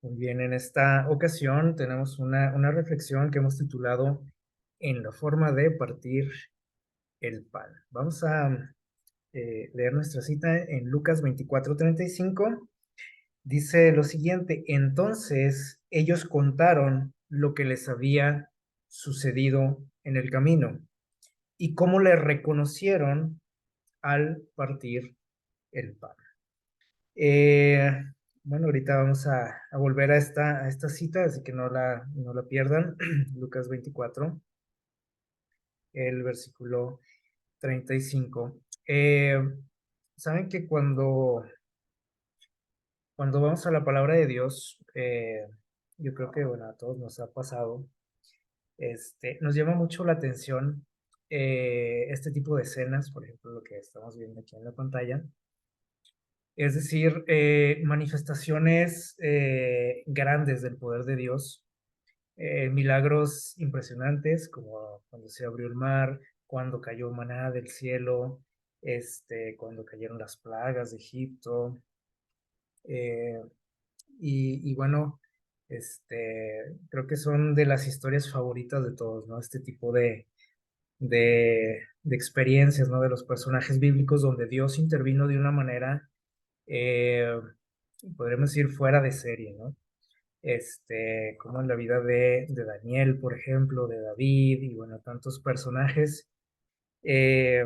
Muy bien, en esta ocasión tenemos una reflexión que hemos titulado En la forma de partir el pan. Vamos a leer nuestra cita en Lucas 24:35. Dice lo siguiente: entonces ellos contaron lo que les había sucedido en el camino y cómo le reconocieron al partir el pan. Eh, bueno, ahorita vamos a volver a esta cita, así que no la pierdan. Lucas 24, el versículo 35. Saben que cuando vamos a la palabra de Dios, yo creo que, bueno, a todos nos ha pasado, nos llama mucho la atención este tipo de escenas, por ejemplo, lo que estamos viendo aquí en la pantalla. Es decir, manifestaciones grandes del poder de Dios, milagros impresionantes, como cuando se abrió el mar, cuando cayó maná del cielo, cuando cayeron las plagas de Egipto, eh, y bueno, creo que son de las historias favoritas de todos, ¿no? Este tipo de experiencias, ¿no? De los personajes bíblicos donde Dios intervino de una manera, eh, podríamos decir, fuera de serie, ¿no? Como en la vida de Daniel, por ejemplo, de David y bueno, tantos personajes. Eh,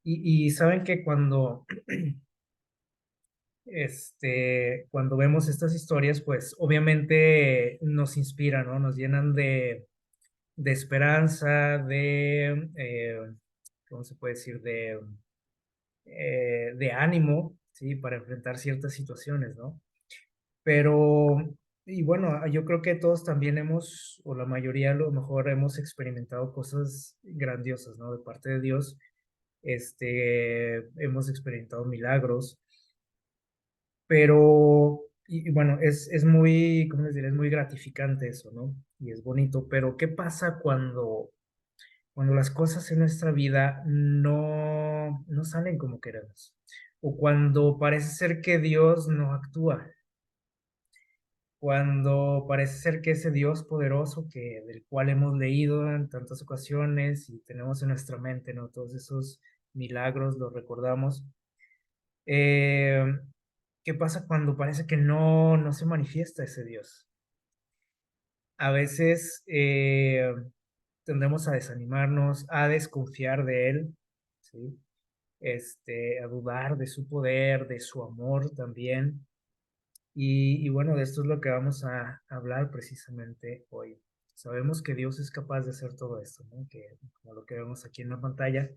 y saben que cuando vemos estas historias, pues obviamente nos inspiran, ¿no? Nos llenan de esperanza, ¿cómo se puede decir? De ánimo, ¿sí? Para enfrentar ciertas situaciones, ¿no? Pero, y bueno, yo creo que todos también o la mayoría a lo mejor hemos experimentado cosas grandiosas, ¿no? De parte de Dios, hemos experimentado milagros, pero, y bueno, es muy, ¿cómo les diré? Es muy gratificante eso, ¿no? Y es bonito, pero ¿qué pasa cuando las cosas en nuestra vida no salen como queremos? O cuando parece ser que Dios no actúa, cuando parece ser que ese Dios poderoso del cual hemos leído en tantas ocasiones y tenemos en nuestra mente, ¿no? Todos esos milagros los recordamos. Eh, ¿Qué pasa cuando parece que no se manifiesta ese Dios? A veces tendemos a desanimarnos, a desconfiar de Él, ¿sí? A dudar de su poder, de su amor también. Y bueno, de esto es lo que vamos a hablar precisamente hoy. Sabemos que Dios es capaz de hacer todo esto, ¿no? Como lo que vemos aquí en la pantalla.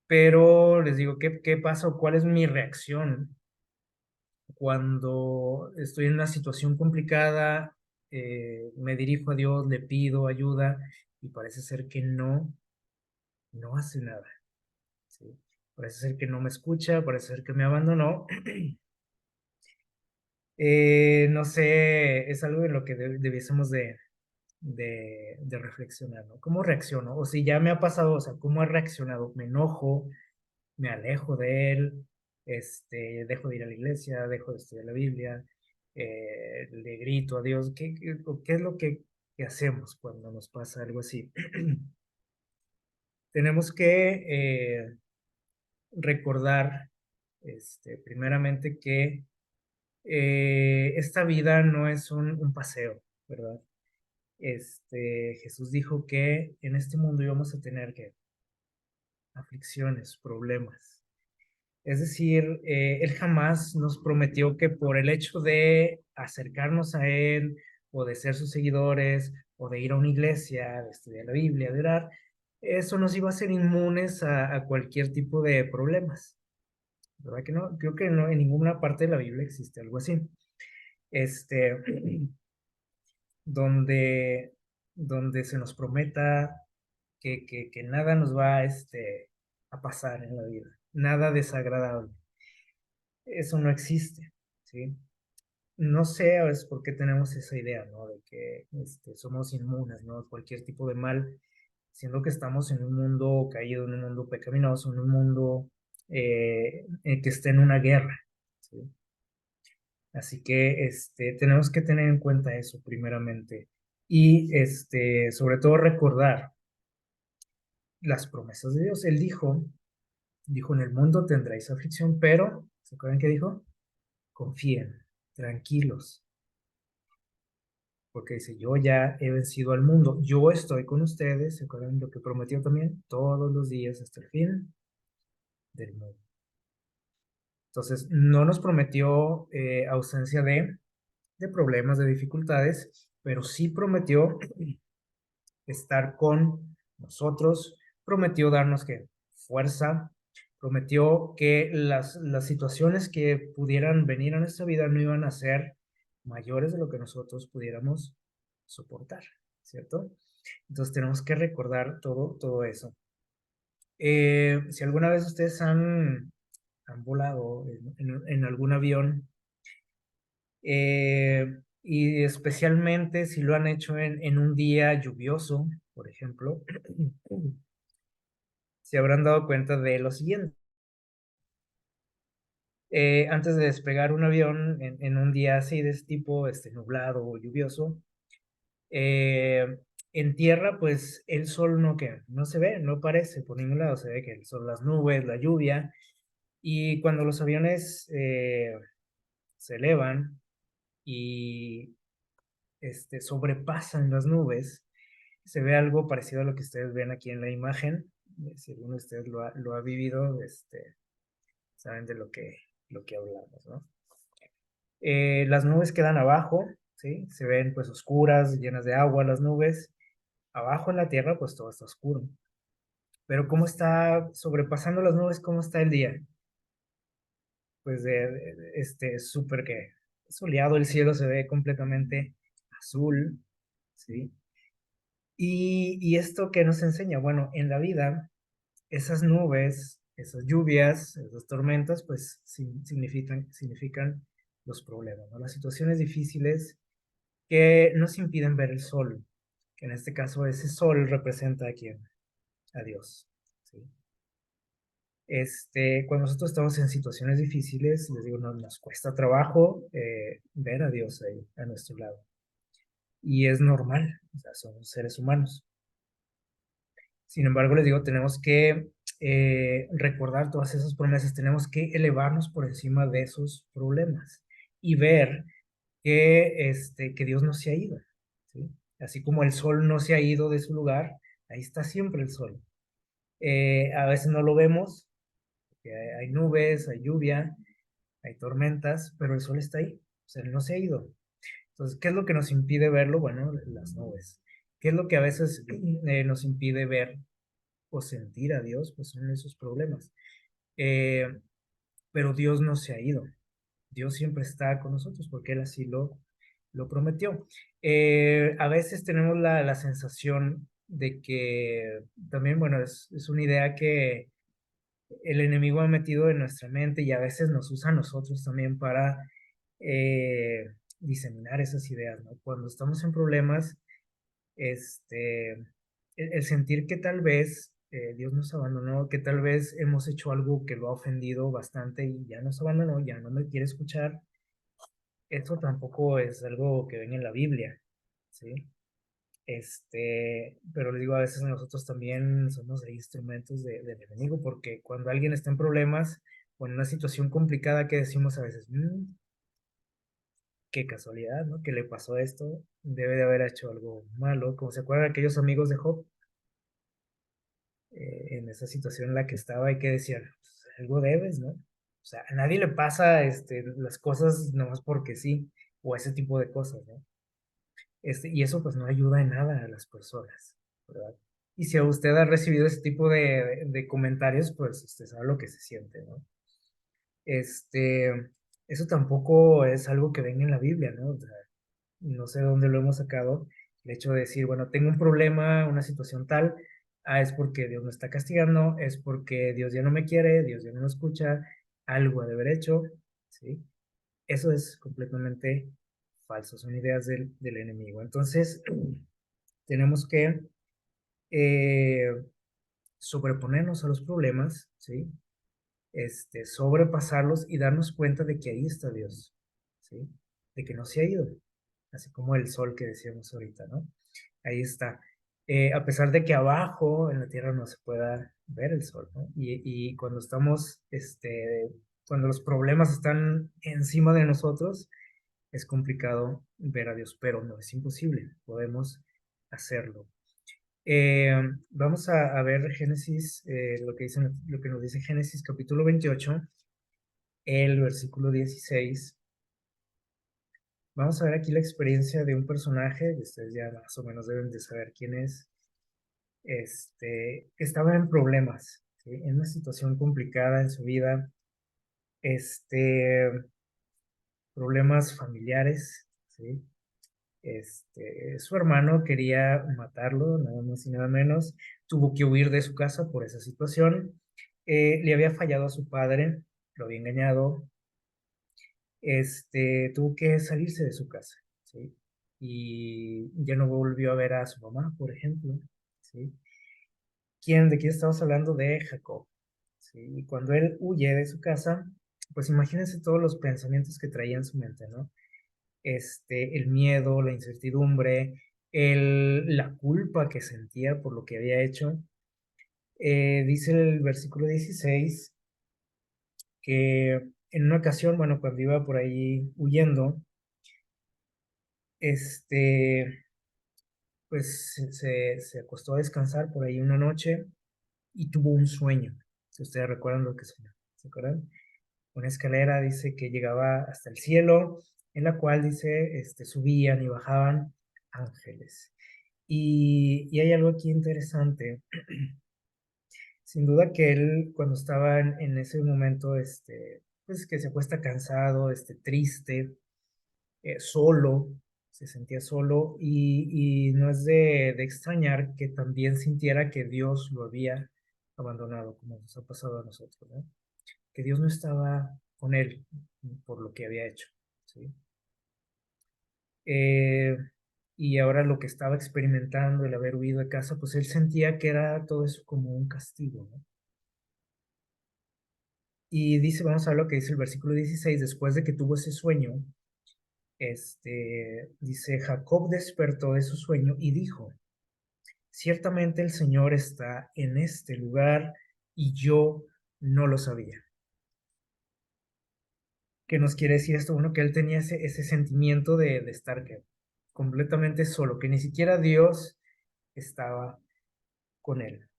Pero les digo, ¿qué pasa o cuál es mi reacción cuando estoy en una situación complicada? Me dirijo a Dios, le pido ayuda y parece ser que no hace nada, ¿sí? Parece ser que no me escucha, parece ser que me abandonó. No sé, es algo en lo que debiésemos de reflexionar, ¿no? ¿Cómo reacciono? O si ya me ha pasado, o sea, ¿cómo he reaccionado? ¿Me enojo? ¿Me alejo de él? ¿Dejo de ir a la iglesia? ¿Dejo de estudiar la Biblia? ¿Le grito a Dios? ¿Qué es lo que hacemos cuando nos pasa algo así? Tenemos que recordar, primeramente, que esta vida no es un paseo, ¿verdad? Jesús dijo que en este mundo íbamos a tener que aflicciones, problemas. Es decir, Él jamás nos prometió que por el hecho de acercarnos a Él o de ser sus seguidores o de ir a una iglesia, de estudiar la Biblia, de orar, eso nos iba a hacer inmunes a cualquier tipo de problemas. ¿Verdad que no? Creo que no, en ninguna parte de la Biblia existe algo así. Este, donde, donde se nos prometa que nada nos va a pasar en la vida, nada desagradable. Eso no existe, ¿sí? No sé a veces por qué tenemos esa idea, ¿no? De que somos inmunes, ¿no? A cualquier tipo de mal, siendo que estamos en un mundo caído, en un mundo pecaminoso, en un mundo que está en una guerra, ¿sí? Así que tenemos que tener en cuenta eso primeramente. Y sobre todo recordar las promesas de Dios. Él dijo, en el mundo tendréis aflicción, pero, ¿se acuerdan qué dijo? Confíen, tranquilos, porque dice, yo ya he vencido al mundo, yo estoy con ustedes, ¿se acuerdan lo que prometió también? Todos los días hasta el fin del mundo. Entonces, no nos prometió ausencia de problemas, de dificultades, pero sí prometió estar con nosotros, prometió darnos que fuerza, prometió que las situaciones que pudieran venir a nuestra vida no iban a ser mayores de lo que nosotros pudiéramos soportar, ¿cierto? Entonces tenemos que recordar todo eso. Si alguna vez ustedes han volado en algún avión, y especialmente si lo han hecho en un día lluvioso, por ejemplo, se habrán dado cuenta de lo siguiente. Antes de despegar un avión en un día así de este tipo, nublado o lluvioso, eh, en tierra, pues el sol no se ve, no aparece por ningún lado, se ve que son las nubes, la lluvia, y cuando los aviones se elevan y sobrepasan las nubes, se ve algo parecido a lo que ustedes ven aquí en la imagen. Si alguno de ustedes lo ha vivido, saben de lo que hablamos, ¿no? Las nubes quedan abajo, ¿sí? Se ven pues oscuras, llenas de agua las nubes. Abajo en la tierra pues todo está oscuro. Pero ¿cómo está sobrepasando las nubes? ¿Cómo está el día? Pues súper que soleado, el cielo se ve completamente azul, ¿sí? Y esto que nos enseña, bueno, en la vida, esas nubes, esas lluvias, esas tormentas, pues significan los problemas, ¿no? Las situaciones difíciles que nos impiden ver el sol, que en este caso ese sol representa a quién, a Dios, ¿sí? Cuando nosotros estamos en situaciones difíciles, les digo, nos cuesta trabajo ver a Dios ahí, a nuestro lado. Y es normal, o sea, somos seres humanos. Sin embargo, les digo, tenemos que recordar todas esas promesas, tenemos que elevarnos por encima de esos problemas y ver que Dios no se ha ido, ¿sí? Así como el sol no se ha ido de su lugar, ahí está siempre el sol. A veces no lo vemos, porque hay nubes, hay lluvia, hay tormentas, pero el sol está ahí, o sea, él no se ha ido. Entonces, ¿qué es lo que nos impide verlo? Bueno, las nubes. ¿Qué es lo que a veces nos impide ver o sentir a Dios? Pues son esos problemas. Eh, pero Dios no se ha ido. Dios siempre está con nosotros porque Él así lo prometió. A veces tenemos la sensación de que también, bueno, es una idea que el enemigo ha metido en nuestra mente y a veces nos usa a nosotros también para diseminar esas ideas, ¿no? Cuando estamos en problemas, el sentir que tal vez Dios nos abandonó, que tal vez hemos hecho algo que lo ha ofendido bastante y ya nos abandonó, ya no me quiere escuchar, eso tampoco es algo que ven en la Biblia, ¿sí? Pero le digo, a veces nosotros también somos ahí instrumentos del enemigo, porque cuando alguien está en problemas o en una situación complicada, que decimos a veces, qué casualidad, ¿no? Que le pasó esto, debe de haber hecho algo malo, como se acuerdan aquellos amigos de Job, en esa situación en la que estaba y que decían, pues, algo debes, ¿no? O sea, a nadie le pasa las cosas nomás porque sí, o ese tipo de cosas, ¿no? Y eso pues no ayuda en nada a las personas, ¿verdad? Y si usted ha recibido ese tipo de comentarios, pues usted sabe lo que se siente, ¿no? Eso tampoco es algo que venga en la Biblia, ¿no? O sea, no sé dónde lo hemos sacado, el hecho de decir, bueno, tengo un problema, una situación tal, es porque Dios me está castigando, es porque Dios ya no me quiere, Dios ya no me escucha, algo ha de haber hecho, ¿sí? Eso es completamente falso, son ideas del enemigo. Entonces, tenemos que eh, sobreponernos a los problemas, ¿sí? Sobrepasarlos y darnos cuenta de que ahí está Dios, ¿sí? De que no se ha ido, así como el sol que decíamos ahorita, ¿no? Ahí está. A pesar de que abajo en la tierra no se pueda ver el sol, ¿no? Y cuando estamos, cuando los problemas están encima de nosotros, es complicado ver a Dios, pero no es imposible, podemos hacerlo. Eh, Vamos a ver Génesis, lo que nos dice Génesis capítulo 28, el versículo 16. Vamos a ver aquí la experiencia de un personaje, que ustedes ya más o menos deben de saber quién es. Estaba en problemas, ¿sí? En una situación complicada en su vida, este, problemas familiares, ¿sí? Su hermano quería matarlo, nada más y nada menos, tuvo que huir de su casa por esa situación. Le había fallado a su padre, lo había engañado, tuvo que salirse de su casa, ¿sí? Y ya no volvió a ver a su mamá, por ejemplo, ¿sí? ¿De quién estamos hablando? De Jacob, ¿sí? Y cuando él huye de su casa, pues imagínense todos los pensamientos que traía en su mente, ¿no? El miedo, la incertidumbre, la culpa que sentía por lo que había hecho. Dice el versículo 16 que en una ocasión, bueno, cuando iba por ahí huyendo, pues se acostó a descansar por ahí una noche y tuvo un sueño. Si ustedes recuerdan lo que soñó, ¿se acuerdan? Una escalera dice que llegaba hasta el cielo, en la cual dice, subían y bajaban ángeles. Y hay algo aquí interesante. Sin duda que él, cuando estaba en ese momento, pues que se acuesta cansado, triste, solo, se sentía solo y no es de extrañar que también sintiera que Dios lo había abandonado, como nos ha pasado a nosotros, ¿no? Que Dios no estaba con él por lo que había hecho, ¿sí? Eh, y ahora lo que estaba experimentando, el haber huido de casa, pues él sentía que era todo eso como un castigo, ¿no? Y dice, vamos a ver lo que dice el versículo 16, después de que tuvo ese sueño, dice, Jacob despertó de su sueño y dijo, ciertamente el Señor está en este lugar y yo no lo sabía. ¿Qué nos quiere decir esto? Bueno, que él tenía ese sentimiento de estar completamente solo, que ni siquiera Dios estaba con él.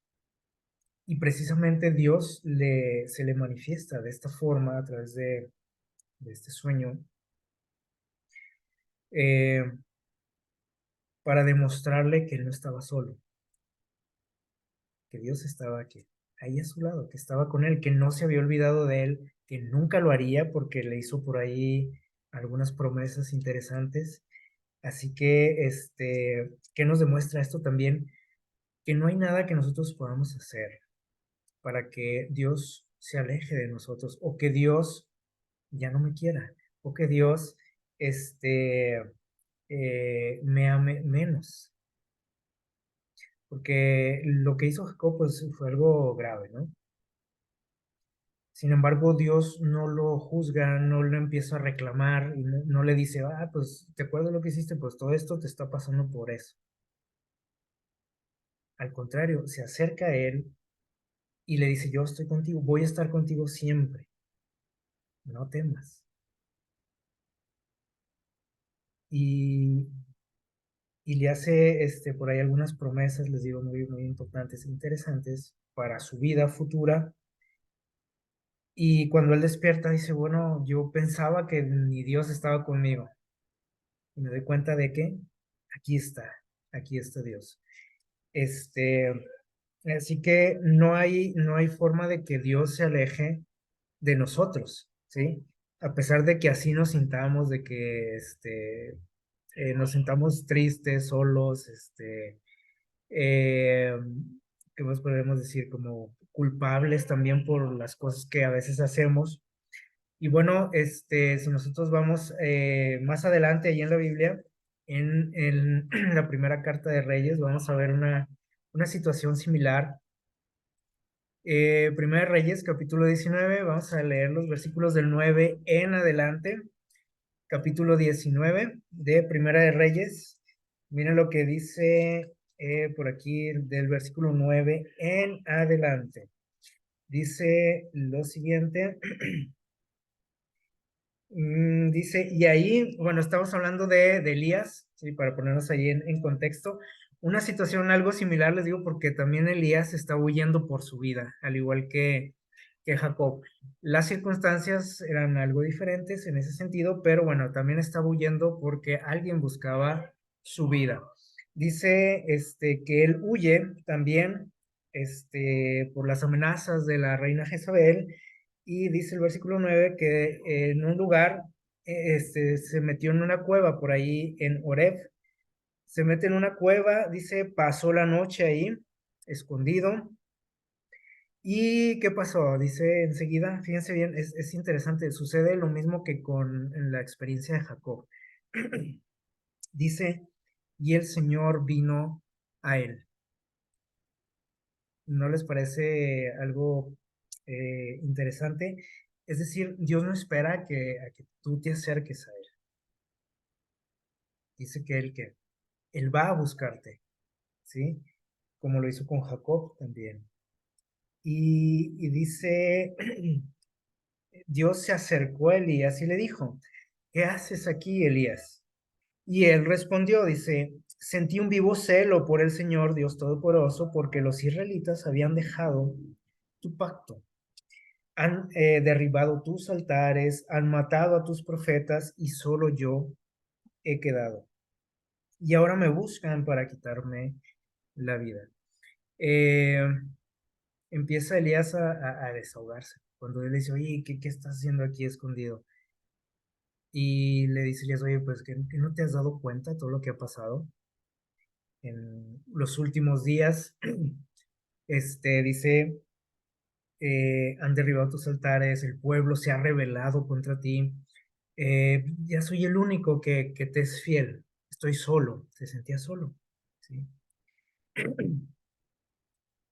Y precisamente Dios se le manifiesta de esta forma a través de este sueño, eh, para demostrarle que él no estaba solo, que Dios estaba aquí, ahí a su lado, que estaba con él, que no se había olvidado de él, que nunca lo haría porque le hizo por ahí algunas promesas interesantes. Así que, ¿qué nos demuestra esto también? Que no hay nada que nosotros podamos hacer para que Dios se aleje de nosotros o que Dios ya no me quiera o que Dios, me ame menos. Porque lo que hizo Jacob pues, fue algo grave, ¿no? Sin embargo, Dios no lo juzga, no lo empieza a reclamar y no le dice, pues, ¿te acuerdas lo que hiciste? Pues todo esto te está pasando por eso. Al contrario, se acerca a él y le dice, yo estoy contigo, voy a estar contigo siempre, no temas. Y, y le hace por ahí algunas promesas, les digo, muy, muy importantes e interesantes para su vida futura. Y cuando él despierta, dice, bueno, yo pensaba que mi Dios estaba conmigo. Y me doy cuenta de que aquí está Dios. Este, Así que no hay forma de que Dios se aleje de nosotros, ¿sí? A pesar de que así nos sintamos, de que nos sintamos tristes, solos, eh, ¿qué más podemos decir? Como culpables también por las cosas que a veces hacemos. Y bueno, si nosotros vamos más adelante ahí en la Biblia, en la primera carta de Reyes, vamos a ver una situación similar. Primera de Reyes, capítulo 19, vamos a leer los versículos del 9 en adelante. capítulo 19 de Primera de Reyes. Miren lo que dice por aquí del versículo 9 en adelante. Dice lo siguiente. Dice, y ahí, bueno, estamos hablando de Elías, ¿sí? Para ponernos ahí en contexto. Una situación algo similar, les digo, porque también Elías está huyendo por su vida, al igual que Jacob. Las circunstancias eran algo diferentes en ese sentido, pero bueno, también estaba huyendo porque alguien buscaba su vida. Dice que él huye también por las amenazas de la reina Jezabel, y dice el versículo 9 que en un lugar se metió en una cueva por ahí en Horeb. Se mete en una cueva, dice, pasó la noche ahí, escondido. ¿Y qué pasó? Dice enseguida, fíjense bien, es interesante, sucede lo mismo que con la experiencia de Jacob. Dice, y el Señor vino a él. ¿No les parece algo interesante? Es decir, Dios no espera a que tú te acerques a Él. Dice que Él va a buscarte, ¿sí? Como lo hizo con Jacob también. Y dice, Dios se acercó a Elías y le dijo, ¿qué haces aquí, Elías? Y él respondió, dice, sentí un vivo celo por el Señor Dios Todopoderoso, porque los israelitas habían dejado tu pacto, han derribado tus altares, han matado a tus profetas y solo yo he quedado. Y ahora me buscan para quitarme la vida. Eh, Empieza Elías a desahogarse. Cuando él le dice, oye, ¿qué estás haciendo aquí escondido? Y le dice Elías, oye, pues que no te has dado cuenta de todo lo que ha pasado en los últimos días. Dice, han derribado tus altares, el pueblo se ha rebelado contra ti. Ya soy el único que te es fiel. Estoy solo. Se sentía solo. ¿Sí?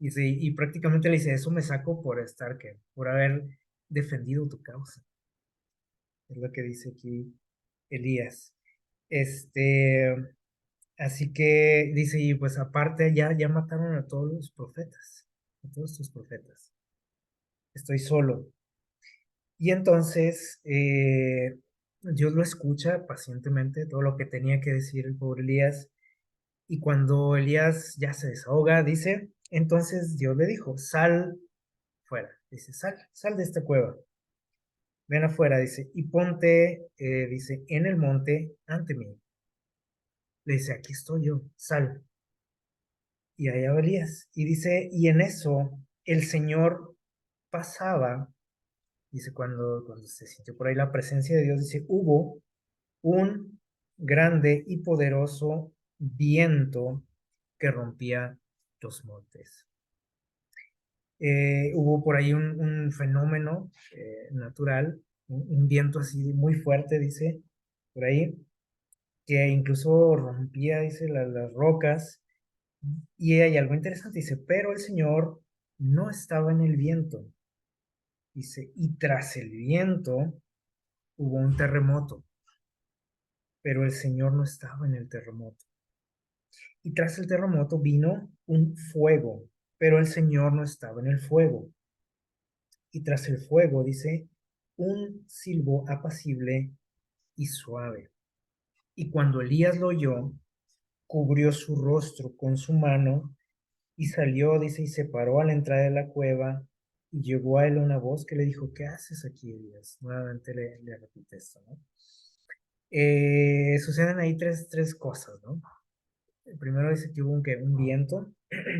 Y, sí, y prácticamente le dice, eso me saco por estar, que por haber defendido tu causa. Es lo que dice aquí Elías. Este, Así que dice, y pues aparte ya mataron a todos los profetas, a todos tus profetas. Estoy solo. Y entonces Dios lo escucha pacientemente, todo lo que tenía que decir el pobre Elías. Y cuando Elías ya se desahoga, dice, entonces Dios le dijo, sal fuera. Dice, sal de esta cueva. Ven afuera, dice, y ponte, dice, en el monte ante mí. Le dice, aquí estoy yo, sal. Y allá va Elías. Y dice, y en eso el Señor pasaba, dice, cuando se sintió por ahí la presencia de Dios, dice, hubo un grande y poderoso viento que rompía los montes. Hubo por ahí un fenómeno natural, un viento así muy fuerte, dice, por ahí, que incluso rompía, dice, las rocas. Y hay algo interesante, dice, pero el Señor no estaba en el viento. Dice, y tras el viento hubo un terremoto, pero el Señor no estaba en el terremoto. Y tras el terremoto vino un fuego, pero el Señor no estaba en el fuego. Y tras el fuego, dice, un silbo apacible y suave. Y cuando Elías lo oyó, cubrió su rostro con su mano y salió, dice, y se paró a la entrada de la cueva y llegó a él una voz que le dijo, ¿qué haces aquí, Elías? Nuevamente le repite esto, ¿no? Suceden ahí tres cosas, ¿no? El primero dice que hubo un viento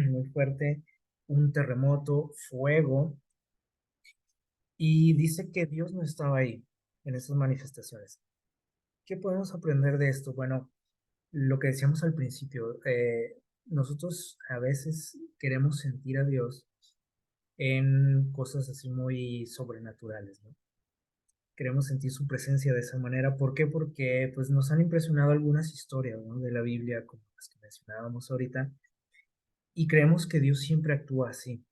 muy fuerte, un terremoto, fuego, y dice que Dios no estaba ahí en esas manifestaciones. ¿Qué podemos aprender de esto? Bueno, lo que decíamos al principio, nosotros a veces queremos sentir a Dios en cosas así muy sobrenaturales, ¿no? Queremos sentir su presencia de esa manera. ¿Por qué? Porque pues nos han impresionado algunas historias, ¿no? De la Biblia, como las que mencionábamos ahorita, y creemos que Dios siempre actúa así,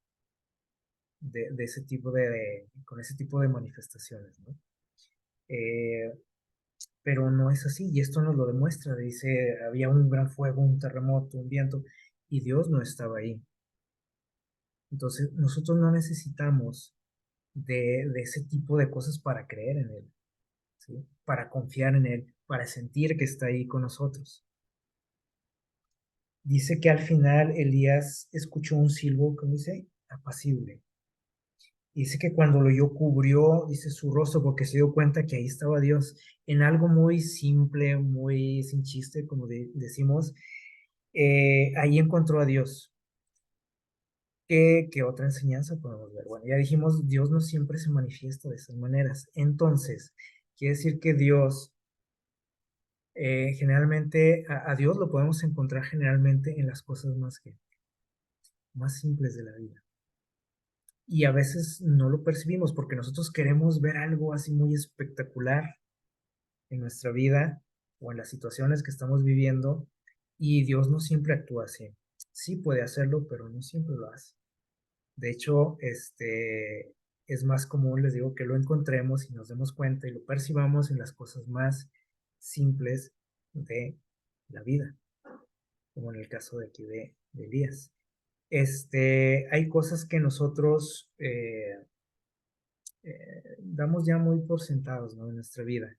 con ese tipo de manifestaciones, ¿no? pero no es así, y esto nos lo demuestra. Dice, había un gran fuego, un terremoto, un viento, y Dios no estaba ahí. Entonces, nosotros no necesitamos de ese tipo de cosas para creer en Él, ¿sí? Para confiar en Él, para sentir que está ahí con nosotros. Dice que al final Elías escuchó un silbo, ¿cómo dice? Apacible. Dice que cuando lo oyó cubrió, dice, su rostro porque se dio cuenta que ahí estaba Dios. En algo muy simple, muy sin chiste, como decimos, ahí encontró a Dios. ¿Qué otra enseñanza podemos ver? Bueno, ya dijimos, Dios no siempre se manifiesta de esas maneras. Entonces, quiere decir que Dios, generalmente, a Dios lo podemos encontrar generalmente en las cosas más simples de la vida. Y a veces no lo percibimos porque nosotros queremos ver algo así muy espectacular en nuestra vida o en las situaciones que estamos viviendo, y Dios no siempre actúa así. Sí puede hacerlo, pero no siempre lo hace. De hecho, es más común, les digo, que lo encontremos y nos demos cuenta y lo percibamos en las cosas más simples de la vida, como en el caso de aquí de Elías. Hay cosas que nosotros damos ya muy por sentados, ¿no? En nuestra vida.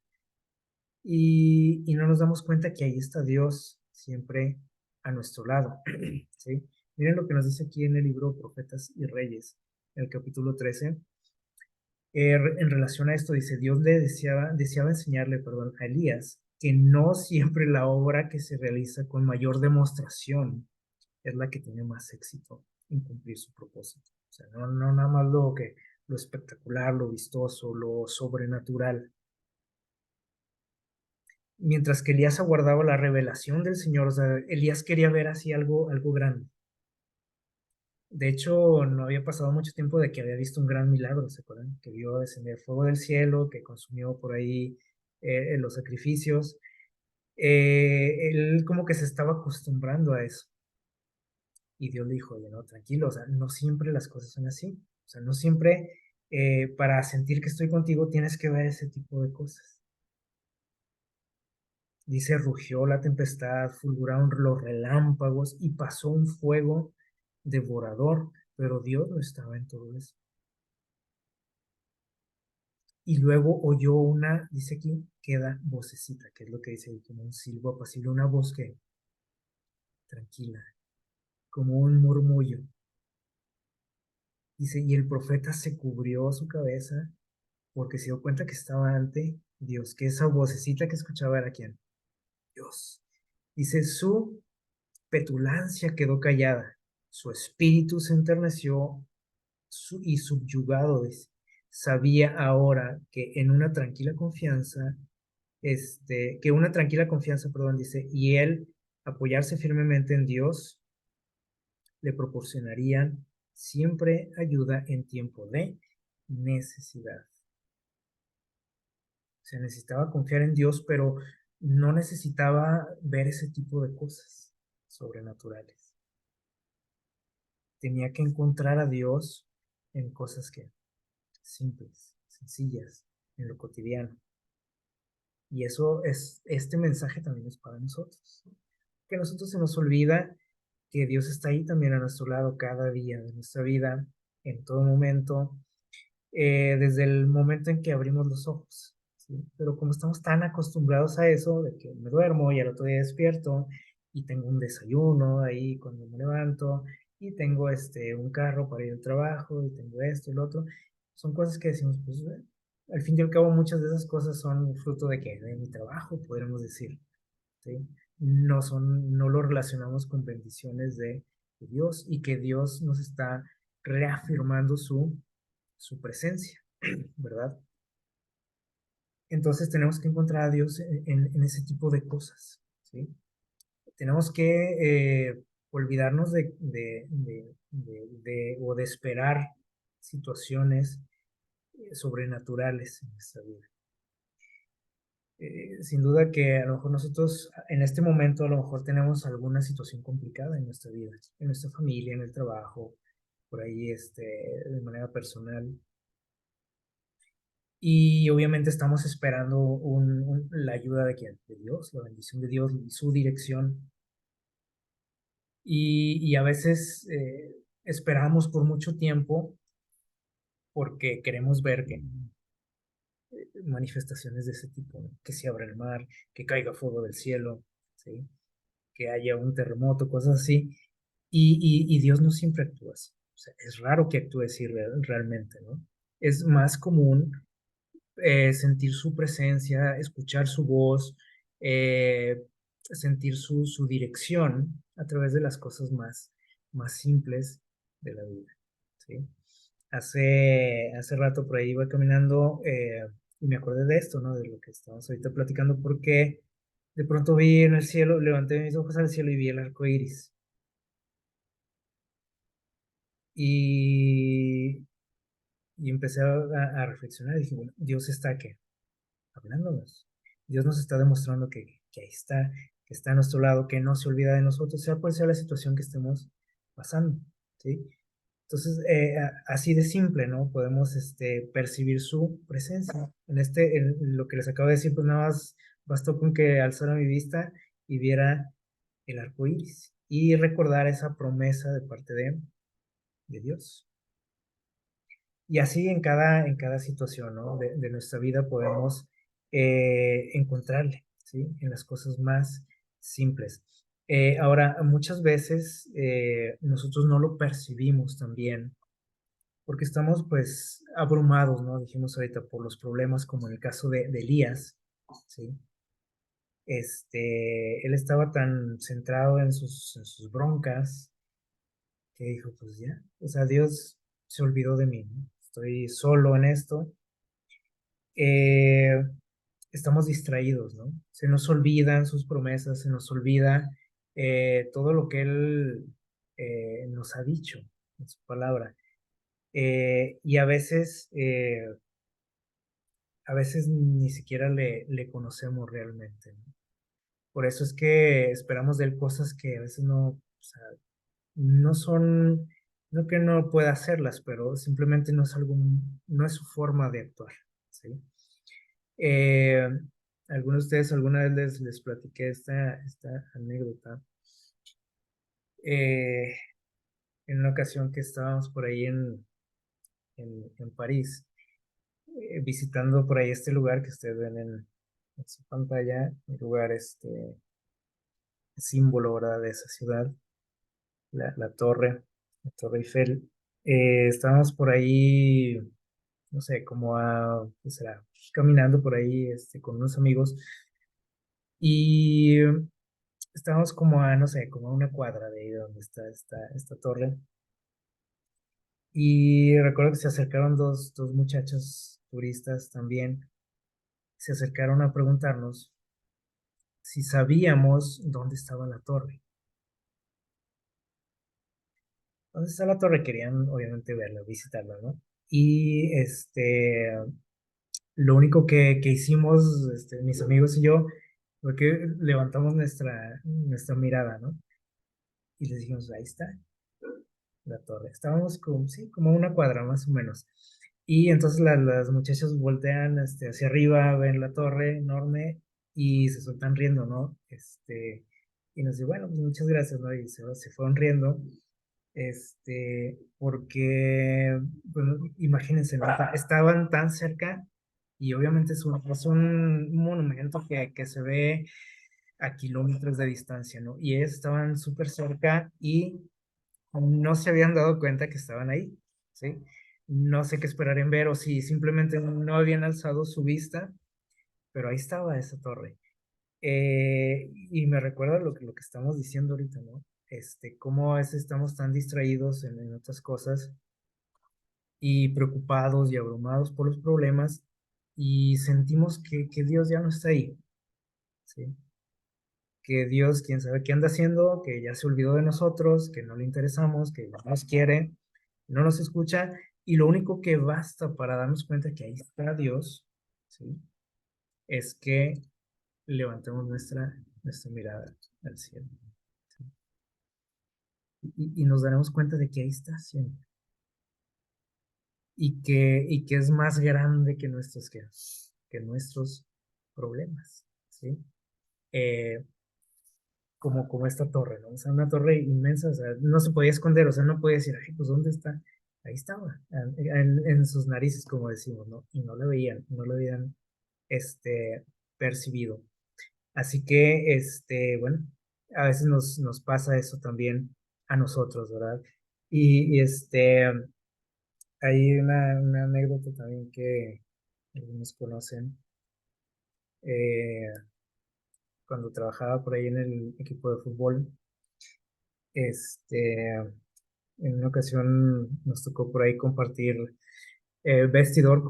Y no nos damos cuenta que ahí está Dios siempre a nuestro lado, ¿sí? Miren lo que nos dice aquí en el libro Profetas y Reyes, en el capítulo 13. En relación a esto, dice, Dios le deseaba enseñarle, perdón, a Elías que no siempre la obra que se realiza con mayor demostración es la que tiene más éxito en cumplir su propósito. O sea, no nada más lo espectacular, lo vistoso, lo sobrenatural. Mientras que Elías aguardaba la revelación del Señor, o sea, Elías quería ver así algo grande. De hecho, no había pasado mucho tiempo de que había visto un gran milagro, ¿se acuerdan? Que vio descender fuego del cielo, que consumió por ahí los sacrificios. Él como que se estaba acostumbrando a eso. Y Dios le dijo, oye, no, tranquilo, o sea, no siempre las cosas son así. O sea, no siempre para sentir que estoy contigo tienes que ver ese tipo de cosas. Dice, rugió la tempestad, fulguraron los relámpagos y pasó un fuego devorador, pero Dios no estaba en todo eso. Y luego oyó dice aquí, queda vocecita, que es lo que dice ahí, como un silbo apacible, una voz que tranquila, como un murmullo. Dice, y el profeta se cubrió su cabeza porque se dio cuenta que estaba ante Dios, que esa vocecita que escuchaba era quién, Dios. Dice, su petulancia quedó callada, su espíritu se enterneció y subyugado, dice. Sabía ahora que en una tranquila confianza, que una tranquila confianza, perdón, dice, y él apoyarse firmemente en Dios le proporcionarían siempre ayuda en tiempo de necesidad. O sea, necesitaba confiar en Dios, pero no necesitaba ver ese tipo de cosas sobrenaturales. Tenía que encontrar a Dios en cosas que simples, sencillas, en lo cotidiano. Y este mensaje también es para nosotros. Que a nosotros se nos olvida que Dios está ahí también a nuestro lado cada día de nuestra vida, en todo momento, desde el momento en que abrimos los ojos, ¿sí? Pero como estamos tan acostumbrados a eso, de que me duermo y al otro día despierto y tengo un desayuno ahí cuando me levanto y tengo un carro para ir al trabajo y tengo esto y lo otro, son cosas que decimos, pues al fin y al cabo muchas de esas cosas son fruto de mi trabajo, podríamos decir, ¿sí? No lo relacionamos con bendiciones de Dios y que Dios nos está reafirmando su presencia, ¿verdad? Entonces tenemos que encontrar a Dios en ese tipo de cosas, ¿sí? Tenemos que olvidarnos o de esperar situaciones sobrenaturales en nuestra vida. Sin duda que a lo mejor nosotros en este momento a lo mejor tenemos alguna situación complicada en nuestra vida, en nuestra familia, en el trabajo, por ahí de manera personal. Y obviamente estamos esperando la ayuda de quién, de Dios, la bendición de Dios y su dirección. Y a veces esperamos por mucho tiempo porque queremos ver que manifestaciones de ese tipo, ¿no? Que se abra el mar, que caiga fuego del cielo, ¿sí? Que haya un terremoto, cosas así. Y Dios no siempre actúa así. O sea, es raro que actúe así realmente, ¿no? Es más común sentir su presencia, escuchar su voz, eh, sentir su dirección a través de las cosas más simples de la vida, ¿sí? Hace rato por ahí iba caminando y me acordé de esto, ¿no? De lo que estamos ahorita platicando, porque de pronto vi en el cielo, levanté mis ojos al cielo y vi el arco iris. Y, y empecé a reflexionar y dije, bueno, Dios está aquí, hablándonos. Dios nos está demostrando que ahí está, que está a nuestro lado, que no se olvida de nosotros, sea cual sea la situación que estemos pasando, ¿sí? Entonces, así de simple, ¿no? Podemos percibir su presencia. En lo que les acabo de decir, pues nada más bastó con que alzara mi vista y viera el arco iris y recordar esa promesa de parte de Dios. Y así en cada situación, ¿no? De nuestra vida podemos encontrarle, ¿sí? En las cosas más simples. Ahora, muchas veces nosotros no lo percibimos también porque estamos pues abrumados, ¿no? Dijimos ahorita por los problemas como en el caso de Elías, ¿sí? Él estaba tan centrado en sus broncas que dijo, pues ya, o sea, Dios se olvidó de mí, ¿no? Estoy solo en esto. Eh, Estamos distraídos, ¿no? Se nos olvidan sus promesas, se nos olvida todo lo que Él nos ha dicho en su palabra. Y a veces ni siquiera le conocemos realmente, ¿no? Por eso es que esperamos de Él cosas que a veces no, o sea, no son, no que no pueda hacerlas, pero simplemente no es algo, no es su forma de actuar, ¿sí? Eh, Algunos de ustedes alguna vez les platiqué esta anécdota. Eh, en una ocasión que estábamos por ahí en París, visitando por ahí este lugar que ustedes ven en su pantalla, el lugar símbolo, ¿verdad? De esa ciudad, la la Torre Eiffel. Estábamos por ahí, no sé, como ¿qué será? Caminando por ahí con unos amigos y estábamos como no sé, como a una cuadra de ahí donde está esta torre. Y recuerdo que se acercaron dos muchachos turistas también, se acercaron a preguntarnos si sabíamos dónde estaba la torre. ¿Dónde está la torre? Querían obviamente verla, visitarla, ¿no? Y lo único que hicimos, mis amigos y yo, fue que levantamos nuestra mirada, ¿no? Y les dijimos, ahí está la torre. Estábamos como, sí, como a una cuadra más o menos. Y entonces las muchachas voltean hacia arriba, ven la torre enorme y se sueltan riendo, ¿no? Y nos dice, bueno, pues muchas gracias, ¿no? Y se fueron riendo, porque, bueno, imagínense, ¿no? Estaban tan cerca y obviamente es un monumento que se ve a kilómetros de distancia, ¿no? Y ellos estaban súper cerca y no se habían dado cuenta que estaban ahí, ¿sí? No sé qué esperar en ver o si simplemente no habían alzado su vista, pero ahí estaba esa torre. Y me recuerda lo que estamos diciendo ahorita, ¿no? Cómo a veces estamos tan distraídos en otras cosas y preocupados y abrumados por los problemas y sentimos que Dios ya no está ahí, ¿sí? Que Dios, quién sabe qué anda haciendo, que ya se olvidó de nosotros, que no le interesamos, que no nos quiere, no nos escucha, y lo único que basta para darnos cuenta que ahí está Dios, ¿sí? Es que levantemos nuestra mirada al cielo. ¿Sí? Y nos daremos cuenta de que ahí está siempre. y que es más grande que nuestros problemas, ¿sí? Eh, como esta torre, ¿no? O sea, una torre inmensa, o sea, no se podía esconder, o sea, no podía decir, ay, pues, ¿dónde está? Ahí estaba, en sus narices, como decimos, ¿no? Y no la veían, no lo habían, percibido. Así que, bueno, a veces nos pasa eso también a nosotros, ¿verdad? Y hay una anécdota también que algunos conocen. eh, Cuando trabajaba por ahí en el equipo de fútbol, este, en una ocasión nos tocó por ahí compartir vestidor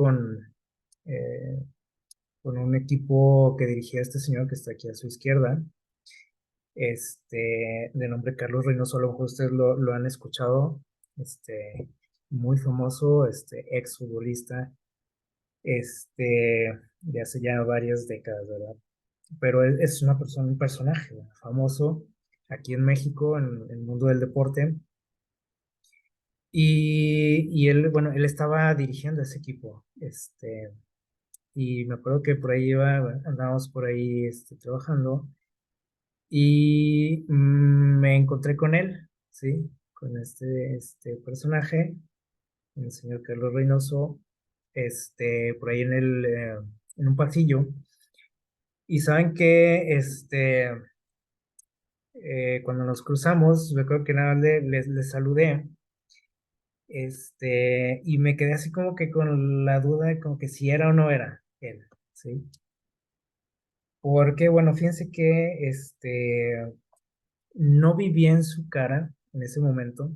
eh, con un equipo que dirigía este señor que está aquí a su izquierda, de nombre Carlos Reynoso. A lo mejor ustedes lo han escuchado, muy famoso, exfutbolista, de hace ya varias décadas, ¿verdad? Pero él es una persona, un personaje, ¿verdad? Famoso aquí en México, en el mundo del deporte. Y él, bueno, él estaba dirigiendo ese equipo, y me acuerdo que por ahí andábamos por ahí, trabajando, y me encontré con él, ¿sí? Con este personaje, el señor Carlos Reynoso, por ahí en un pasillo. Y saben que, cuando nos cruzamos, recuerdo que nada, le saludé, y me quedé así como que con la duda de como que si era o no era él, ¿sí? Porque, bueno, fíjense que, no vi bien su cara en ese momento,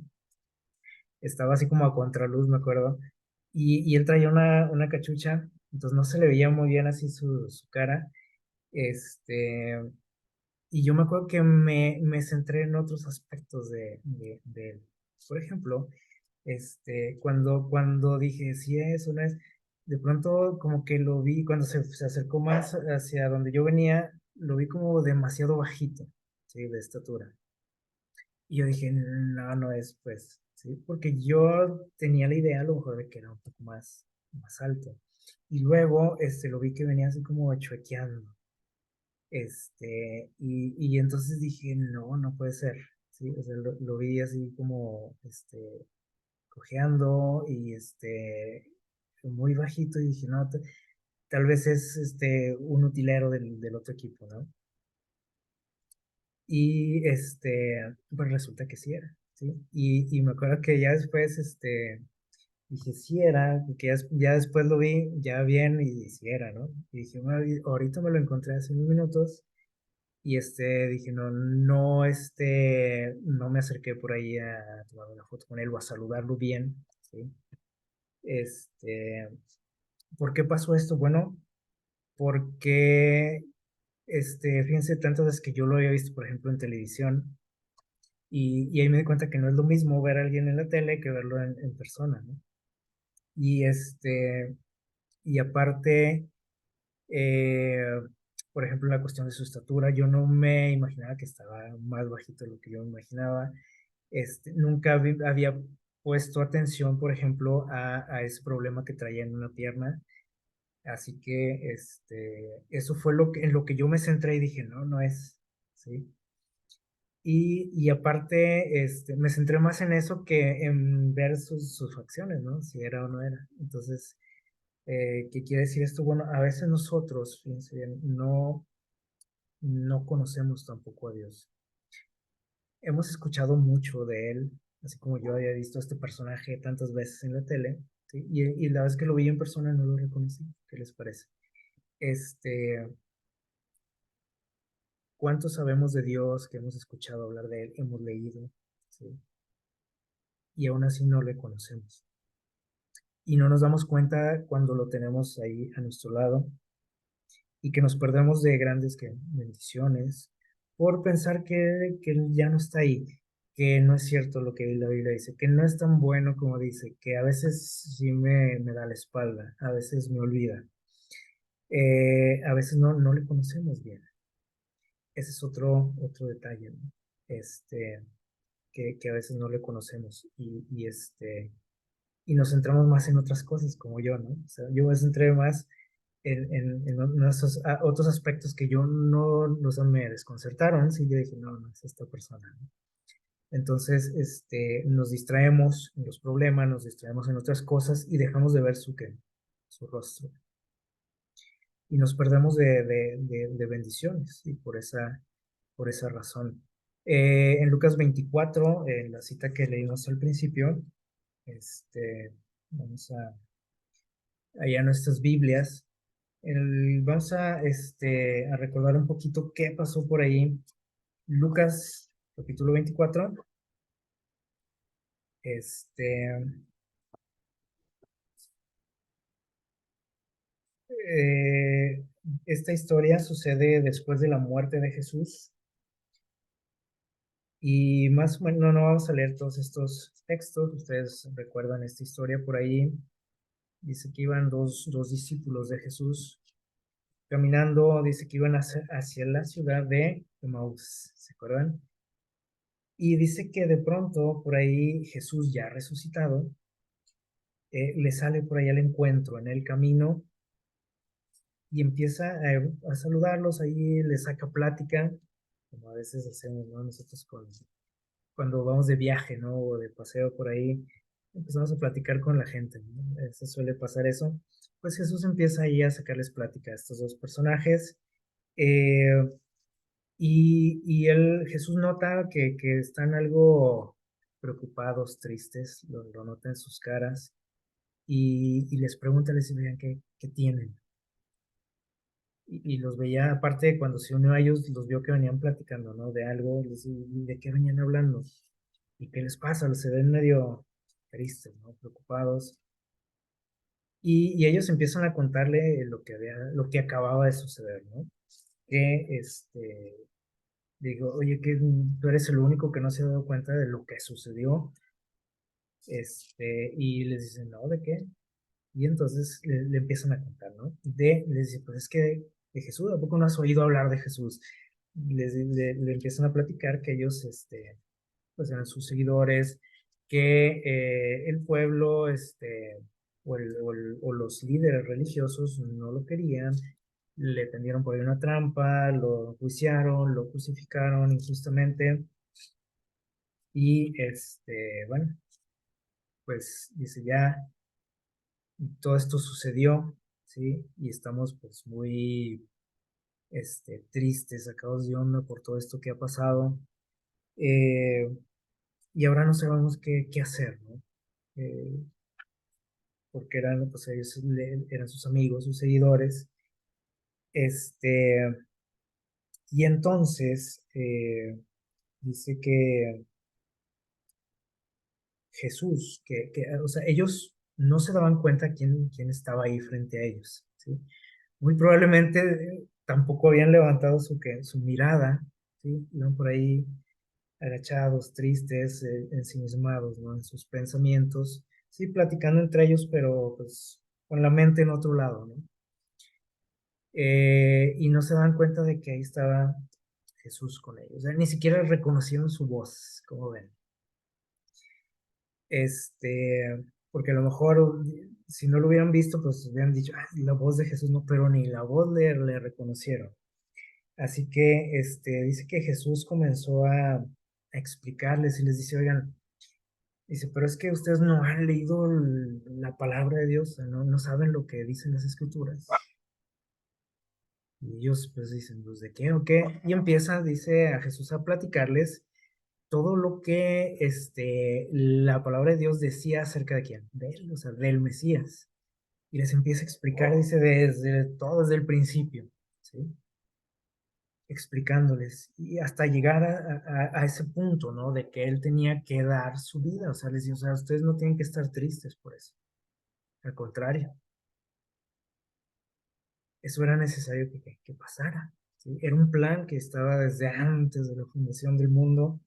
estaba así como a contraluz, me acuerdo, y él traía una cachucha, entonces no se le veía muy bien así su cara, este, y yo me acuerdo que me centré en otros aspectos de él. Por ejemplo, cuando dije, si es o no es, de pronto como que lo vi, cuando se acercó más hacia donde yo venía, lo vi como demasiado bajito, ¿sí? De estatura. Y yo dije, no, no es, pues, ¿sí? Porque yo tenía la idea a lo mejor de que era un poco más alto. Y luego, lo vi que venía así como chuequeando. Y entonces dije, no, no puede ser, ¿sí? O sea, lo vi así como, cojeando y, muy bajito y dije, no, tal vez es, un utilero del otro equipo, ¿no? Y, pues resulta que sí era, ¿sí? Y me acuerdo que ya después, dije, sí era, porque ya después lo vi ya bien y sí era, ¿no? Y dije, "Bueno, ahorita me lo encontré hace unos minutos". Y dije, no, no, no me acerqué por ahí a tomar una foto con él o a saludarlo bien, ¿sí? Este, ¿Por qué pasó esto? Bueno, porque, fíjense, tantas veces que yo lo había visto, por ejemplo, en televisión, y ahí me di cuenta que no es lo mismo ver a alguien en la tele que verlo en persona, ¿no? Y y aparte, eh, por ejemplo, la cuestión de su estatura, yo no me imaginaba que estaba más bajito de lo que yo me imaginaba. Nunca había puesto atención, por ejemplo, a ese problema que traía en una pierna. Así que, eso fue en lo que yo me centré y dije, no, no es, ¿sí? Y aparte, me centré más en eso que en ver sus facciones, ¿no? Si era o no era. Entonces, ¿qué quiere decir esto? Bueno, a veces nosotros, fíjense bien, no conocemos tampoco a Dios. Hemos escuchado mucho de él, así como yo había visto a este personaje tantas veces en la tele, ¿sí? Y la vez que lo vi en persona no lo reconocí. ¿Qué les parece? Este, ¿Cuánto sabemos de Dios, que hemos escuchado hablar de él, hemos leído, ¿sí? Y aún así no le conocemos? Y no nos damos cuenta cuando lo tenemos ahí a nuestro lado y que nos perdemos de grandes bendiciones por pensar que él ya no está ahí, que no es cierto lo que la Biblia dice, que no es tan bueno como dice, que a veces sí me da la espalda, a veces me olvida, a veces no le conocemos bien. Ese es otro detalle, ¿no? Este, que a veces no le conocemos. y nos centramos más en otras cosas, como yo, ¿no? O sea, yo me centré más en esos, otros aspectos que yo no, o sea, me desconcertaron, sí, yo dije, no, no es esta persona, ¿no? Entonces, nos distraemos en los problemas, nos distraemos en otras cosas y dejamos de ver su rostro. Y nos perdemos de bendiciones, y por esa razón. En Lucas 24, en la cita que leímos al principio, vamos allá a nuestras Biblias, vamos a recordar un poquito qué pasó por ahí. Lucas, capítulo 24, este, eh, esta historia sucede después de la muerte de Jesús y más o menos no vamos a leer todos estos textos, ustedes recuerdan esta historia por ahí, dice que iban dos discípulos de Jesús caminando, dice que iban hacia la ciudad de Emaús, ¿se acuerdan? Y dice que de pronto por ahí Jesús ya resucitado, le sale por ahí al encuentro en el camino y empieza a saludarlos, ahí le saca plática, como a veces hacemos, ¿no? Nosotros cuando vamos de viaje, ¿no? O de paseo por ahí, empezamos a platicar con la gente, ¿no? Se suele pasar eso. Pues Jesús empieza ahí a sacarles plática a estos dos personajes. eh, Jesús nota que están algo preocupados, tristes, lo nota en sus caras, y les pregunta, les dice, vean, ¿qué tienen? Y los veía, aparte, cuando se unió a ellos, los vio que venían platicando, ¿no? De algo, ¿de qué venían hablando? ¿Y qué les pasa? Se ven medio tristes, ¿no? Preocupados. Y ellos empiezan a contarle lo que acababa de suceder, ¿no? Que, digo, oye, que tú eres el único que no se ha dado cuenta de lo que sucedió. Y les dicen, no, ¿de qué? Y entonces le empiezan a contar, ¿no? Les dice, pues es que de Jesús, ¿a poco no has oído hablar de Jesús? Le empiezan a platicar que ellos, pues eran sus seguidores, que el pueblo, o los líderes religiosos no lo querían, le tendieron por ahí una trampa, lo juiciaron, lo crucificaron injustamente, y bueno, pues dice ya, todo esto sucedió, ¿sí? Y estamos pues muy, tristes, sacados de onda por todo esto que ha pasado, eh, y ahora no sabemos qué hacer, ¿no? Eh, Porque eran, pues ellos eran sus amigos, sus seguidores, este, y entonces dice que Jesús, o sea, ellos no se daban cuenta quién estaba ahí frente a ellos, ¿sí? Muy probablemente tampoco habían levantado su mirada, ¿sí? Iban por ahí agachados, tristes, ensimismados, ¿no? En sus pensamientos, sí, platicando entre ellos, pero pues con la mente en otro lado, ¿no? Y no se dan cuenta de que ahí estaba Jesús con ellos. O sea, ni siquiera reconocieron su voz, como ven. Porque a lo mejor si no lo hubieran visto, pues hubieran dicho, "Ah, la voz de Jesús", no, pero ni la voz le reconocieron. Así que dice que Jesús comenzó a explicarles y les dice, oigan, dice, pero es que ustedes no han leído la palabra de Dios, no saben lo que dicen las escrituras. Y ellos pues dicen, pues ¿de qué o qué? Y empieza, dice a Jesús a platicarles todo lo que la palabra de Dios decía acerca de quién, de él, o sea, del Mesías. Y les empieza a explicar, dice, desde el principio, ¿sí? Explicándoles y hasta llegar a ese punto, ¿no? De que él tenía que dar su vida, o sea, les dice, o sea, ustedes no tienen que estar tristes por eso, al contrario, eso era necesario que pasara, ¿sí? Era un plan que estaba desde antes de la fundación del mundo.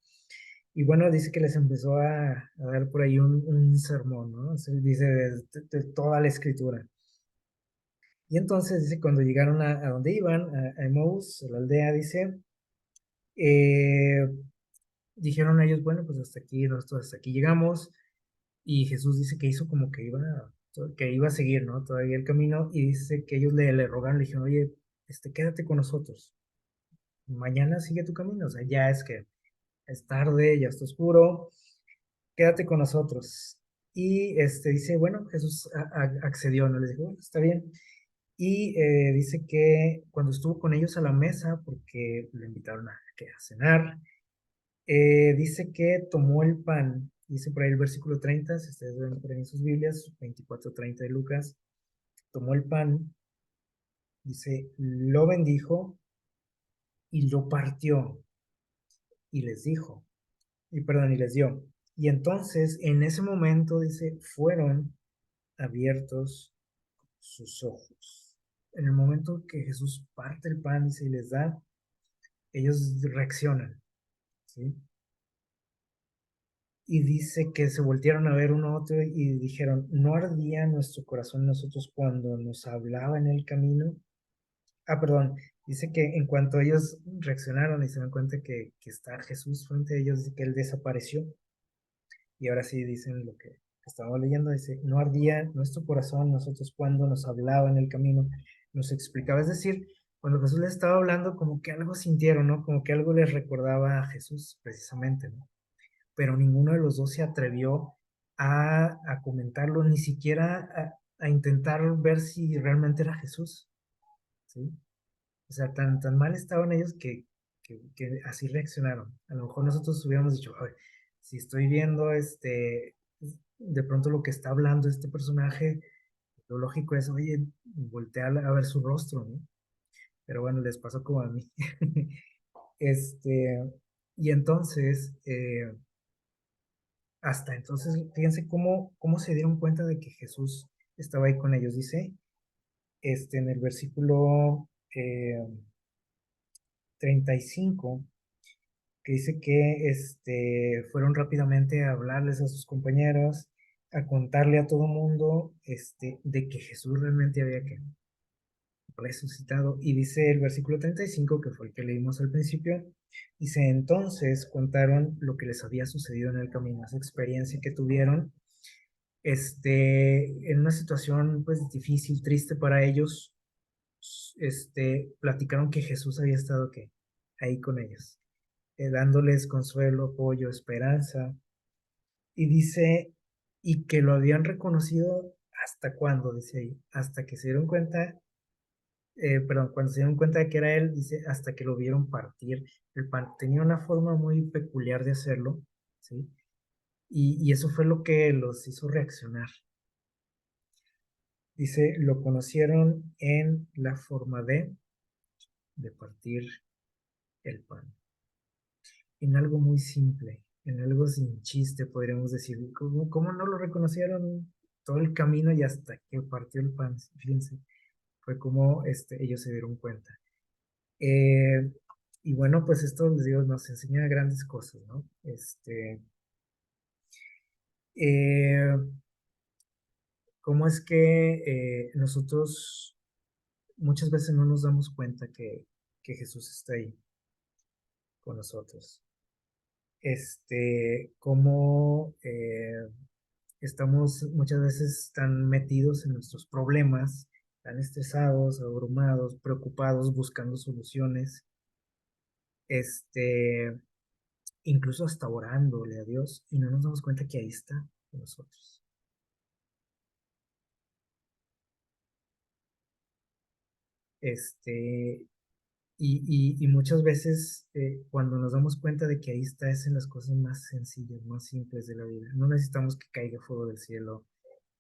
Y bueno, dice que les empezó a dar por ahí un sermón, ¿no? O sea, dice de toda la escritura. Y entonces dice, cuando llegaron a donde iban, a Emaús, a la aldea, dice, eh, dijeron ellos, bueno, pues hasta aquí, nosotros hasta aquí llegamos. Y Jesús dice que hizo como que iba a seguir, ¿no? Todavía el camino, y dice que ellos le rogaron, le dijeron, oye, quédate con nosotros, mañana sigue tu camino, o sea, ya es que es tarde, ya está oscuro, quédate con nosotros. Y dice, bueno, Jesús accedió, ¿no? Les dijo, bueno, está bien. Y dice que cuando estuvo con ellos a la mesa, porque le invitaron a cenar, dice que tomó el pan, dice por ahí el versículo 30, si ustedes ven por ahí en sus Biblias, 24:30 de Lucas, tomó el pan, dice, lo bendijo y lo partió y les dijo, y les dio. Y entonces, en ese momento, dice, fueron abiertos sus ojos. En el momento que Jesús parte el pan, dice, y les da, ellos reaccionan, ¿sí? Y dice que se voltearon a ver uno a otro y dijeron, ¿no ardía nuestro corazón en nosotros cuando nos hablaba en el camino? Ah, perdón, dice que en cuanto ellos reaccionaron y se dan cuenta que está Jesús frente a ellos, dice que él desapareció. Y ahora sí dicen lo que estábamos leyendo, dice, no ardía nuestro corazón en nosotros cuando nos hablaba en el camino, nos explicaba. Es decir, cuando Jesús les estaba hablando, como que algo sintieron, ¿no? Como que algo les recordaba a Jesús, precisamente, ¿no? Pero ninguno de los dos se atrevió a comentarlo, ni siquiera a intentar ver si realmente era Jesús, ¿sí? O sea, tan mal estaban ellos que así reaccionaron. A lo mejor nosotros hubiéramos dicho, "Ay, si estoy viendo de pronto lo que está hablando este personaje, lo lógico es, oye, voltear a ver su rostro, ¿no?". Pero bueno, les pasó como a mí. Este, y entonces, hasta entonces, fíjense cómo se dieron cuenta de que Jesús estaba ahí con ellos. Dice, en el versículo 35, que dice que fueron rápidamente a hablarles a sus compañeros, a contarle a todo mundo de que Jesús realmente había resucitado. Y dice el versículo 35, que fue el que leímos al principio, dice, entonces contaron lo que les había sucedido en el camino, esa experiencia que tuvieron en una situación pues difícil, triste para ellos. Platicaron que Jesús había estado ahí con ellos, dándoles consuelo, apoyo, esperanza. Y dice, y que lo habían reconocido hasta cuándo, dice ahí, hasta que se dieron cuenta, perdón, cuando se dieron cuenta de que era él, dice, hasta que lo vieron partir el pan. Tenía una forma muy peculiar de hacerlo, ¿sí? Y eso fue lo que los hizo reaccionar. Dice, lo conocieron en la forma de partir el pan. En algo muy simple, en algo sin chiste, podríamos decir. ¿Cómo no lo reconocieron todo el camino y hasta que partió el pan? Fíjense, fue como ellos se dieron cuenta. Eh, y bueno, pues esto, les digo, nos enseña grandes cosas, ¿no? Eh, cómo es que nosotros muchas veces no nos damos cuenta que Jesús está ahí con nosotros. Cómo estamos muchas veces tan metidos en nuestros problemas, tan estresados, abrumados, preocupados, buscando soluciones, este, incluso hasta orándole a Dios, y no nos damos cuenta que ahí está con nosotros. Este, y muchas veces cuando nos damos cuenta de que ahí está es en las cosas más sencillas, más simples de la vida. No necesitamos que caiga fuego del cielo,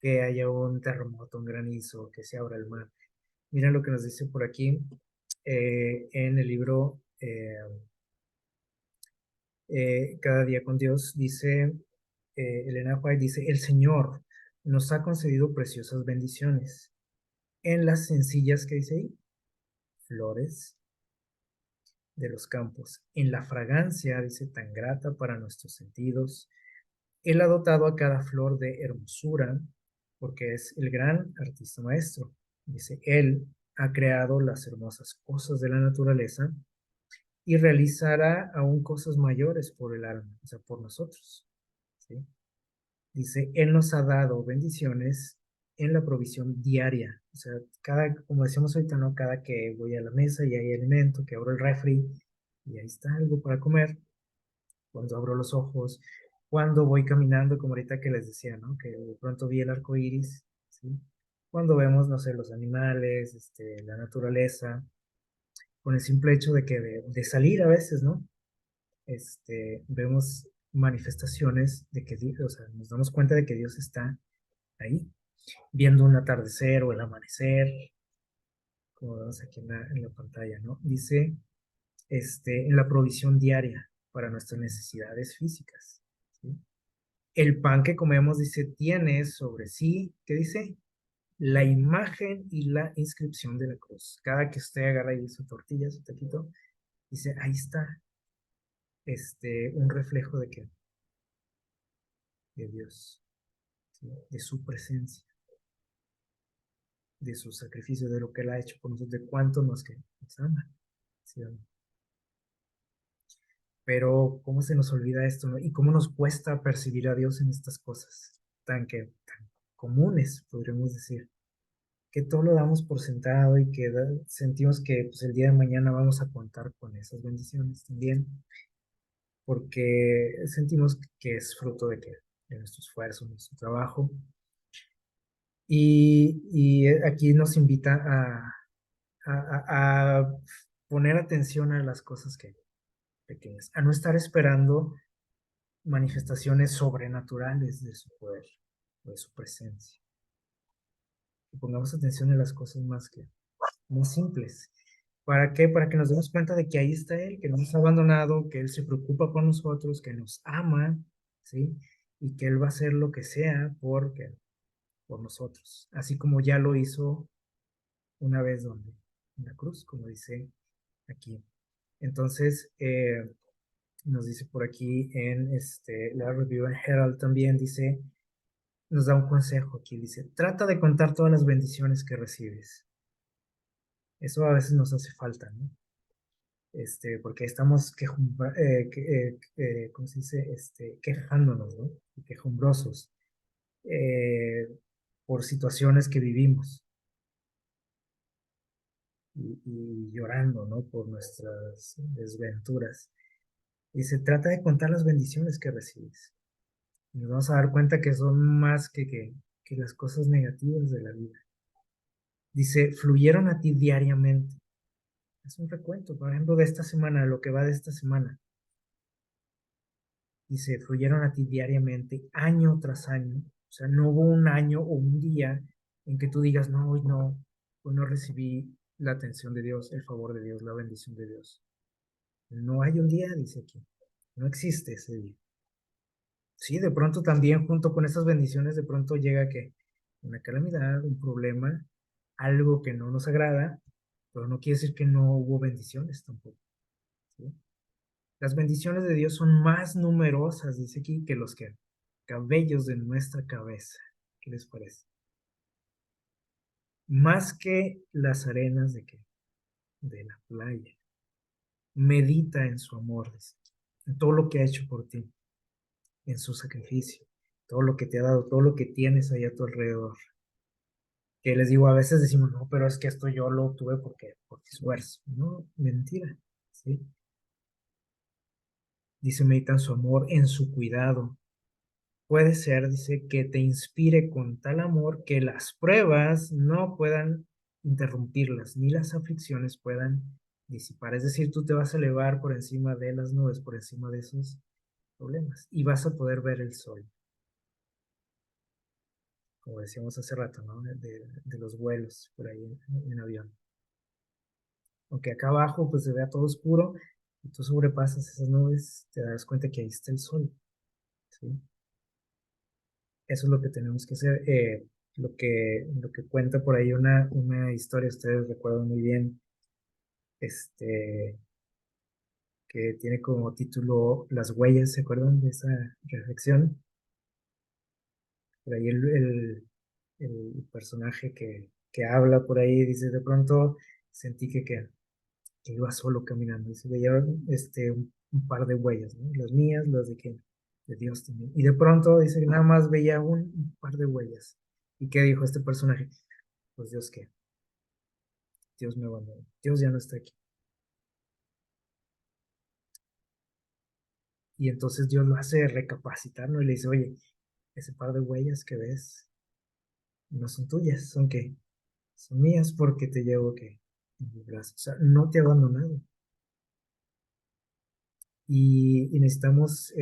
que haya un terremoto, un granizo, que se abra el mar. Mira lo que nos dice por aquí en el libro Cada día con Dios. Dice, Elena White dice, el Señor nos ha concedido preciosas bendiciones en las sencillas que dice ahí, flores de los campos, en la fragancia, dice, tan grata para nuestros sentidos. Él ha dotado a cada flor de hermosura porque es el gran artista maestro. Dice, Él ha creado las hermosas cosas de la naturaleza y realizará aún cosas mayores por el alma, o sea, por nosotros, ¿sí? Dice, Él nos ha dado bendiciones en la provisión diaria. O sea, como decíamos ahorita, ¿no? Cada que voy a la mesa y hay alimento, que abro el refri y ahí está algo para comer, cuando abro los ojos, cuando voy caminando, como ahorita que les decía, ¿no? Que de pronto vi el arco iris, ¿sí? Cuando vemos, no sé, los animales, la naturaleza, con el simple hecho de que de salir a veces, ¿no? Vemos manifestaciones de que Dios, o sea, nos damos cuenta de que Dios está ahí, viendo un atardecer o el amanecer, como vemos aquí en la pantalla, ¿no? Dice, en la provisión diaria para nuestras necesidades físicas, ¿sí? El pan que comemos, dice, tiene sobre sí, ¿qué dice? La imagen y la inscripción de la cruz. Cada que usted agarra ahí su tortilla, su taquito, dice, ahí está, un reflejo de qué, de Dios, ¿sí? De su presencia, de su sacrificio, de lo que Él ha hecho por nosotros, de cuánto nos ama, ¿sí? Pero cómo se nos olvida esto, ¿no? Y cómo nos cuesta percibir a Dios en estas cosas tan comunes, podríamos decir, que todo lo damos por sentado y que sentimos que pues, el día de mañana vamos a contar con esas bendiciones también, porque sentimos que es fruto de nuestro esfuerzo, nuestro trabajo. Y aquí nos invita a poner atención a las cosas pequeñas, a no estar esperando manifestaciones sobrenaturales de su poder, de su presencia. Y pongamos atención en las cosas más simples. ¿Para qué? Para que nos demos cuenta de que ahí está Él, que no nos ha abandonado, que Él se preocupa por nosotros, que nos ama, ¿sí? Y que Él va a hacer lo que sea por nosotros, así como ya lo hizo una vez donde, en la cruz, como dice aquí. Entonces, nos dice por aquí en la review en Herald también, dice, nos da un consejo aquí, dice, trata de contar todas las bendiciones que recibes. Eso a veces nos hace falta, ¿no? Porque estamos ¿cómo se dice? Quejándonos, ¿no? Quejumbrosos eh, por situaciones que vivimos y llorando, ¿no? Por nuestras desventuras. Y se trata de contar las bendiciones que recibes. Y nos vamos a dar cuenta que son más que las cosas negativas de la vida. Dice, fluyeron a ti diariamente. Es un recuento, por ejemplo, de esta semana, lo que va de esta semana. Dice, fluyeron a ti diariamente, año tras año. O sea, no hubo un año o un día en que tú digas, no, hoy no recibí la atención de Dios, el favor de Dios, la bendición de Dios. No hay un día, dice aquí. No existe ese día. Sí, de pronto también junto con esas bendiciones, de pronto llega que una calamidad, un problema, algo que no nos agrada, pero no quiere decir que no hubo bendiciones tampoco, ¿sí? Las bendiciones de Dios son más numerosas, dice aquí, que los cabellos de nuestra cabeza. ¿Qué les parece? Más que las arenas de la playa. Medita en su amor, dice, en todo lo que ha hecho por ti, en su sacrificio, todo lo que te ha dado, todo lo que tienes ahí a tu alrededor. Que les digo, a veces decimos, no, pero es que esto yo lo obtuve por esfuerzo. No, mentira, ¿sí? Dice, medita en su amor, en su cuidado. Puede ser, dice, que te inspire con tal amor que las pruebas no puedan interrumpirlas, ni las aflicciones puedan disipar. Es decir, tú te vas a elevar por encima de las nubes, por encima de esos problemas, y vas a poder ver el sol, como decíamos hace rato, ¿no? De los vuelos por ahí en avión. Aunque acá abajo pues se vea todo oscuro y tú sobrepasas esas nubes, te das cuenta que ahí está el sol, ¿sí? Eso es lo que tenemos que hacer. Lo que cuenta por ahí una historia, ustedes recuerdan muy bien, este, que tiene como título Las huellas, ¿se acuerdan de esa reflexión? Por ahí el personaje que habla por ahí dice, de pronto sentí que iba solo caminando y se veía un par de huellas, ¿no? Las mías, las de quién. de Dios también. Y de pronto dice que nada más veía un par de huellas. ¿Y qué dijo este personaje? Pues Dios qué, Dios me abandonó, Dios ya no está aquí. Y entonces Dios lo hace recapacitar, ¿no? Y le dice, oye, ese par de huellas que ves no son tuyas, son que son mías porque te llevo que en mi brazo. O sea, no te he abandonado. Y necesitamos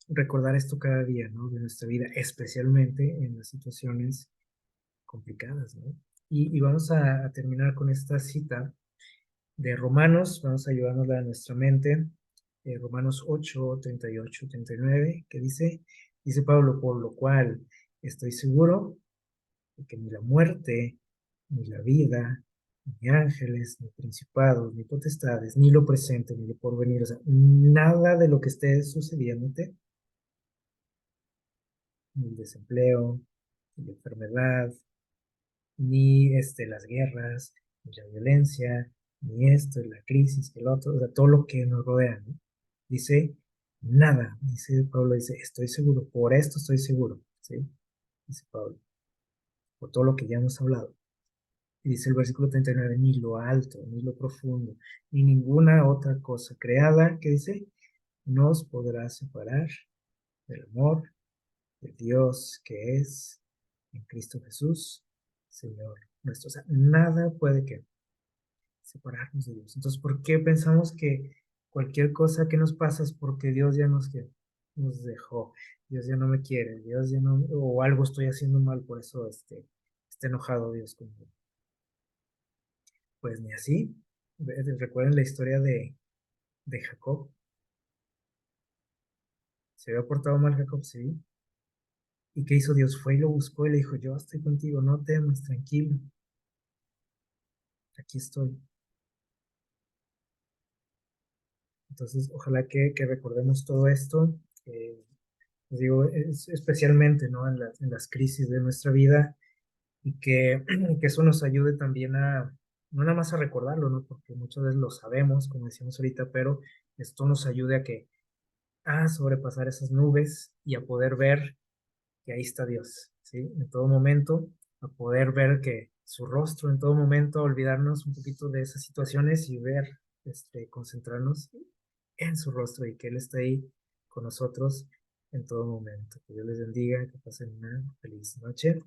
recordar esto cada día, ¿no? De nuestra vida, especialmente en las situaciones complicadas, ¿no? Y vamos a terminar con esta cita de Romanos, vamos a ayudárnosla a nuestra mente, Romanos 8, 38, 39, que dice Pablo, por lo cual estoy seguro de que ni la muerte, ni la vida, ni ángeles, ni principados, ni potestades, ni lo presente, ni lo porvenir, o sea, nada de lo que esté sucediéndote, ni el desempleo, ni la enfermedad, ni las guerras, ni la violencia, ni esto, la crisis, el otro, o sea, todo lo que nos rodea, ¿no? Dice, nada, dice Pablo, dice, estoy seguro, por esto estoy seguro, ¿sí? Dice Pablo, por todo lo que ya hemos hablado. Y dice el versículo 39, ni lo alto, ni lo profundo, ni ninguna otra cosa creada, que dice, nos podrá separar del amor de Dios que es en Cristo Jesús, Señor nuestro. O sea, nada puede que separarnos de Dios. Entonces, ¿por qué pensamos que cualquier cosa que nos pasa es porque Dios ya nos dejó, Dios ya no me quiere, Dios ya no, o algo estoy haciendo mal, por eso está enojado Dios conmigo? Pues ni así. Recuerden la historia de Jacob. ¿Se había portado mal Jacob? Sí. ¿Y qué hizo Dios? Fue y lo buscó y le dijo, yo estoy contigo, no temas, tranquilo, aquí estoy. Entonces, ojalá que recordemos todo esto. Les digo, especialmente, ¿no? En las crisis de nuestra vida y que eso nos ayude también no nada más a recordarlo, ¿no? Porque muchas veces lo sabemos, como decíamos ahorita, pero esto nos ayude a sobrepasar esas nubes y a poder ver que ahí está Dios, ¿sí? En todo momento, a poder ver que su rostro en todo momento, a olvidarnos un poquito de esas situaciones y ver, concentrarnos en su rostro y que Él está ahí con nosotros en todo momento. Que Dios les bendiga, que pasen una feliz noche